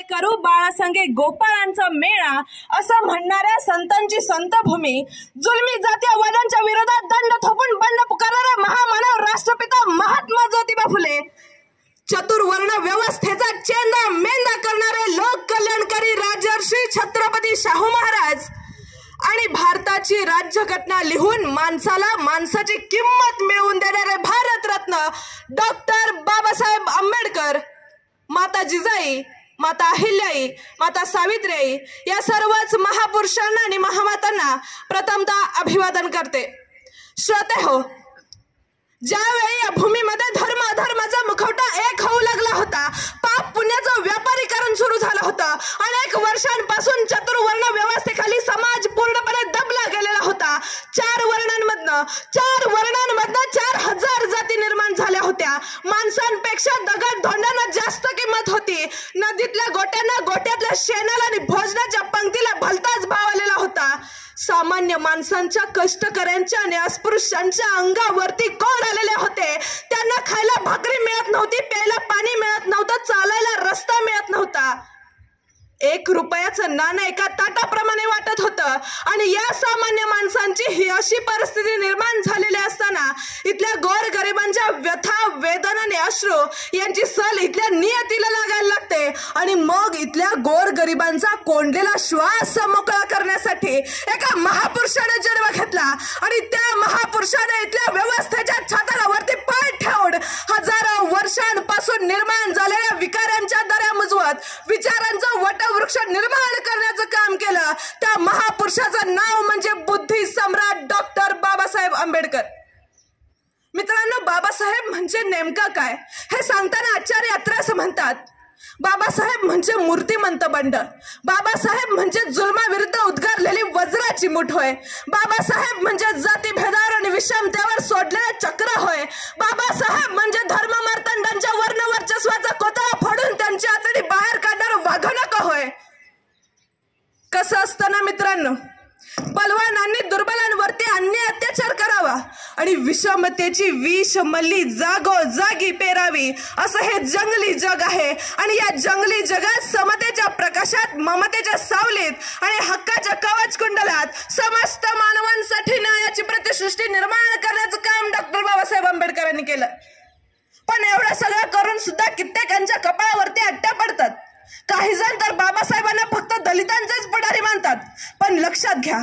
करू बाळासंगे गोपाळांचा मेळा असं म्हणणाऱ्या संतांची संतभूमी, जुलमी जातीयवादांच्या विरोधात दंड थोपून बंड पुकारणारा महामानव राष्ट्रपिता महात्मा ज्योतिबा फुले, चतुर्वर्ण व्यवस्थेचा चेंदा मेंदा करणारे लोक कल्याणकारी राजर्षी छत्रपती शाहू महाराज आणि भारताची राज्यघटना लिहून माणसाला माणसाची किंमत मिळवून देणारे भारतरत्न डॉक्टर बाबासाहेब आंबेडकर, माता जिजाई, माता अहिल्याई, माता सावित्रीबाई या सर्वच महापुरुषांना आणि महामातांना प्रथमतः अभिवादन करते। श्रोते हो, ज्यावेळी या भूमीमध्ये धर्म अधर्माचा मुखवटा एक होऊ लागला होता, पाप पुण्याचं व्यापारीकरण सुरू झालं होतं, अनेक वर्षांपासून चतुर्वर्ण व्यवस्थेखाली समाज पूर्णपणे दबला गेलेला होता। चार वर्णांमधनं 4000 जाती निर्माण झाल्या होत्या। माणसांपेक्षा दगड धोंडांना जास्त किंमत होती। नदीतल्या गोट्यांना गोट्यातल्या शेणाला आणि भोजनाच्या पंक्तीला भलताच भाव आलेला होता। सामान्य माणसांच्या, कष्टकऱ्यांच्या आणि अस्पृश्यांच्या अंगावरती कोड आलेले होते। त्यांना खायला भाकरी मिळत नव्हती, प्यायला पाणी मिळत नव्हतं, चालायला रस्ता मिळत नव्हता। 1 रुपयाचं नाणं एका ताटाप्रमाणे वाटत होतं आणि या सामान्य माणसांची ही अशी परिस्थिती निर्माण झालेली असताना इथल्या गोरगरिबांच्या व्यथा, वेदना आणि अश्रू यांची सल इथल्या नियतीला लागायला लागते आणि मग इथल्या गोरगरिबांचा कोंडलेला श्वास मोकळा करण्यासाठी एका महापुरुषाने जन्म घेतला आणि त्या महापुरुषाने इथल्या व्यवस्थेच्या छाताडावरती पाय ठेवून हजारो वर्षांपासून निर्माण झालेल्या विकारांच्या दऱ्या मुजवत विचारांचं वटवृक्ष निर्माण करण्याचं काम केलं। त्या महापुरुषाचं नाव म्हणजे बुद्धी सम्राट डॉक्टर बाबासाहेब आंबेडकर। मित्रांनो, बाबासाहेब म्हणजे नेमका काय हे सांगताना आचार्य अत्रे असं म्हणतात, बाबासाहेब म्हणजे मूर्तिमंत बंड, बाबासाहेब म्हणजे जुलमाविरुद्ध उद्गारलेली वज्राची मुठ होय, बाबासाहेब म्हणजे जातीभेदावर आणि विषमतेवर सोडलेले चक्र होय, बाबासाहेब म्हणजे धर्ममार्तंडांच्या वर्णवर्चस्वाचा कोतळा फोडून त्यांची आतडी बाहेर काढणारं वाघनक होय। कसं असतं ना मित्रांनो, बलवानांनी दुर्बलांवरती अन्याय अत्याचार करावा आणि विषमतेची विषमल्ली जागोजागी पेरावी, असं हे जंगली जग आहे आणि या जंगली जगात समतेच्या प्रकाशात, ममतेच्या सावलीत आणि हक्काच्या कवच कुंडलात समस्त मानवांसाठी न्यायाची प्रतिसृष्टी निर्माण करण्याचं काम डॉक्टर बाबासाहेब आंबेडकरांनी केलं। पण एवढं सगळं करून सुद्धा कित्येकांच्या कपाळावरती अट्ट्या पडतात। काही जण तर बाबासाहेबांना फक्त दलितांचेच पुढारी मानतात, पण लक्षात घ्या,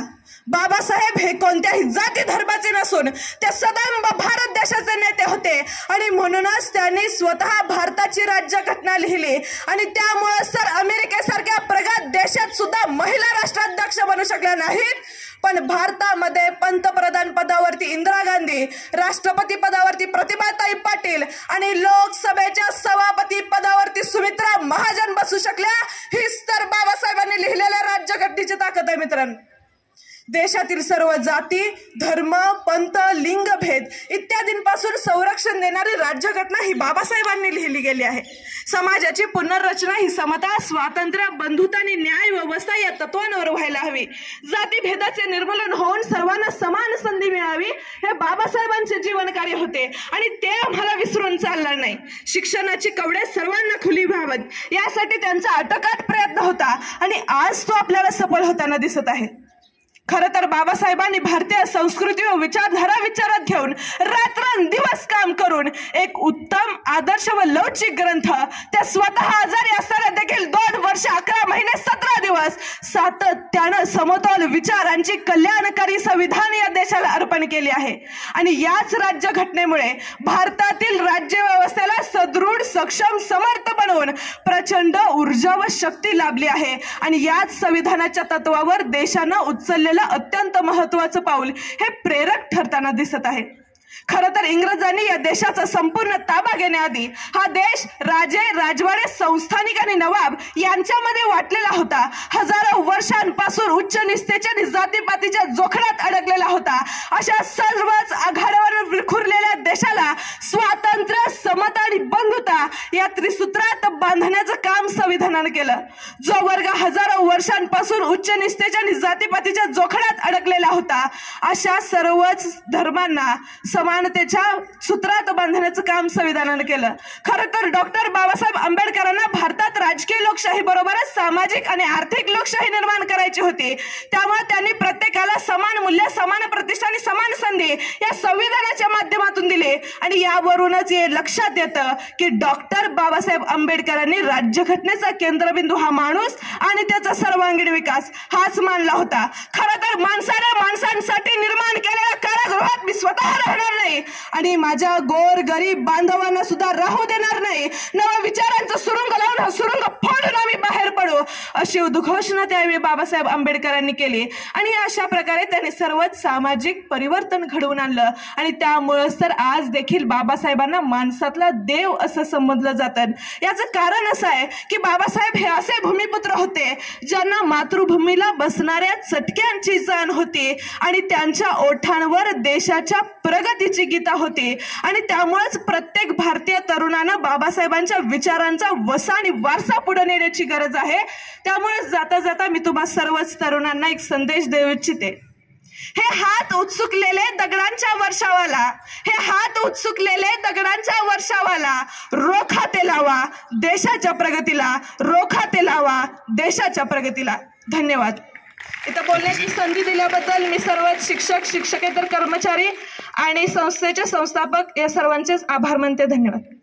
बाबासाहेब हे कोणत्याही जाती धर्माचे नसून ते सदैव भारत देशाचे नेते होते आणि म्हणूनच त्यांनी स्वतः भारताची राज्यघटना लिहिली आणि त्यामुळे तर अमेरिकेसारख्या प्रगत देशात सुद्धा महिला राष्ट्राध्यक्ष बनू शकल्या नाहीत, पण भारतामध्ये पंतप्रधान पदावरती इंदिरा गांधी, राष्ट्रपती पदावरती प्रतिभाताई पाटील आणि लोकसभेच्या सभापती पदावरती सुमित्रा महाजन बसू शकल्या। हीच तर बाबासाहेबांनी लिहिलेल्या राज्यघटनेची ताकद आहे मित्रांनो। देशातील सर्व जाती, धर्म, पंथ, लिंगभेद इत्यादींपासून संरक्षण देणारी राज्यघटना ही बाबासाहेबांनी लिहिली गेली आहे। समाजाची पुनर्रचना ही समता, स्वातंत्र्य, बंधुता आणि न्याय व्यवस्था या तत्वांवर व्हायला हवी। जातीभेदाचे निर्मूलन होऊन सर्वांना समान संधी मिळावी हे बाबासाहेबांचे जीवन कार्य होते आणि ते आम्हाला विसरून चालणार नाही। शिक्षणाची कवडे सर्वांना खुली व्हावीत यासाठी त्यांचा अटोकाट प्रयत्न होता आणि आज तो आपल्याला सफल होताना दिसत आहे। खरं तर बाबासाहेबांनी भारतीय संस्कृती व विचारधारा विचारात घेऊन रात्रंदिवस काम करून एक उत्तम, आदर्श व लवचिक ग्रंथ, त्या स्वतः आजारी असताना देखील 2 वर्ष 11 महिने 17 दिवस सातत्यानं समतोल विचारांची कल्याणकारी संविधान या देशाला अर्पण केले आहे आणि याच राज्यघटनेमुळे भारतातील राज्य व्यवस्थेला सदृढ, सक्षम, समर्थ बनवून प्रचंड ऊर्जा व शक्ती लाभली आहे आणि याच संविधानाच्या तत्वावर देशानं उचललेलं अत्यंत महत्त्वाचं पाऊल हे प्रेरक ठरताना दिसत आहे। खरं तर इंग्रजांनी या देशाचा संपूर्ण ताबा घेण्याआधी हा देश राजे, राजवाडे, संस्थानिक आणि नवाब यांच्यामध्ये वाटलेला होता। हजारो वर्षांपासून उच्च निस्तेच्या आणि जातीपातीच्या जोखडात अडकलेला होता। अशा सर्वच आघाड्यावर विखुरलेल्या देशाला स्वातंत्र्य, समता आणि बंधुता या त्रिसूत्रात बांधण्याचं काम संविधानाने केलं। जो वर्ग हजारो वर्षांपासून उच्च निस्तेच्या आणि जातीपातीच्या जोखडात अडकलेला होता, अशा सर्वच धर्मांना, समानतेच्या सूत्रात बांधण्याचं काम संविधानानं केलं. खरं तर डॉक्टर बाबासाहेब आंबेडकरांना भारतात राजकीय लोकशाही बरोबरच सामाजिक आणि आर्थिक लोकशाही निर्माण करायची होती. त्यामुळे त्यांनी प्रत्येकाला समान मूल्य, समान प्रतिष्ठा आणि समान संधी या संविधानाच्या माध्यमातून दिले. आणि यावरूनच हे लक्षात येतं की डॉक्टर बाबासाहेब आंबेडकरांनी राज्यघटनेचा केंद्रबिंदू हा माणूस आणि त्याचा सर्वांगीण विकास हाच मानला होता. खरं तर माणसासाठी निर्माण केलेल्या कारागृहात मी स्वतः राहणार नाही आणि माझ्या गोर गरीब बांधवांना सुद्धा राहू देणार नाही. नवा विचारांचं सुरुंग लावून हा सुरुंग फोडून आम्ही बाहेर पडू, अशी उद्घोषणा त्यावेळी बाबासाहेब आंबेडकरांनी केली. आणि अशा प्रकारे त्यांनी सर्वच सामाजिक परिवर्तन घडवून आणलं. आणि त्यामुळेच तर आज देखील बाबासाहेबांना माणसातला देव असं संबोधलं जातं. याचं कारण असं आहे की बाबासाहेब हे असे भूमिपुत्र होते ज्यांना मातृभूमीला बसणाऱ्या चटक्यांची जाण होती आणि त्यांच्या ओठांवर देशाच्या प्रगतीची गीता होती. आणि त्यामुळेच प्रत्येक भारतीय तरुणांना बाबासाहेबांच्या विचारांचा वसा आणि वारसा पुढे नेण्याची गरज आहे. त्यामुळे जाता जाता मी तुम्हा सर्वच तरुणांना एक संदेश देऊ इच्छिते. हे हात उत्सुकलेले दगडांच्या वर्षावाला रोखा ते लावा देशाच्या प्रगतीला. धन्यवाद. इथं बोलण्याची संधी दिल्याबद्दल मी सर्व शिक्षक, शिक्षकेतर कर्मचारी आणि संस्थेचे संस्थापक या सर्वांचेच आभार मानते. धन्यवाद.